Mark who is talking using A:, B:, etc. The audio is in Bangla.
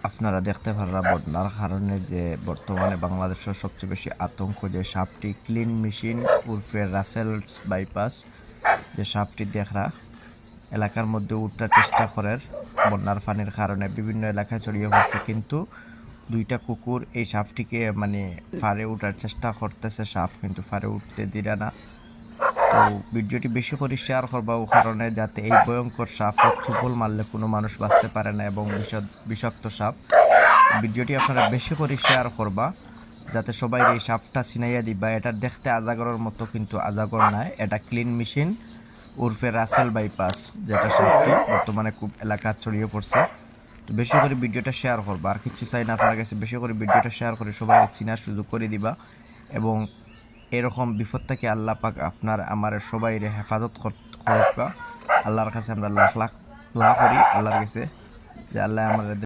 A: আপনারা দেখতে পাররা বন্যার কারণে যে বর্তমানে বাংলাদেশের সবচেয়ে বেশি আতঙ্ক যে সাপটি ক্লিন মেশিন উর্ফে রাসেলস বাইপাস যে সাপটি দেখরা এলাকার মধ্যে উঠার চেষ্টা করার বন্যার পানির কারণে বিভিন্ন এলাকায় ছড়িয়ে পড়ছে, কিন্তু দুইটা কুকুর এই সাপটিকে মানে ফারে উঠার চেষ্টা করতেছে, সাপ কিন্তু ফারে উঠতে দিরা না। তো ভিডিওটি বেশি করে শেয়ার করবা ও কারণে যাতে এই ভয়ঙ্কর সাপের চুপল মারলে কোনো মানুষ বাঁচতে পারে না এবং বিষাক্ত সাপ। ভিডিওটি আপনারা বেশি করে শেয়ার করবা যাতে সবাই এই সাপটা চিনাইয়া দিবা। এটা দেখতে আজাগরের মতো কিন্তু আজাগর নয়, এটা ক্লিন মেশিন উর্ফে রাসেল বাইপাস যেটা সাপটি বর্তমানে খুব এলাকা ছড়িয়ে পড়ছে। তো বেশি করে ভিডিওটা শেয়ার করবা, আর কিছু চাই না আপনার কাছে, বেশি করে ভিডিওটা শেয়ার করে সবাই চিনার সুযোগ করে দিবা এবং এরকম বিপদ থেকে আল্লাহ পাক আপনার আমার সবাই হেফাজত করুক। আল্লাহর কাছে আমরা লাখ লাখ দোয়া করি আল্লাহর কাছে যে আল্লাহ আমাদের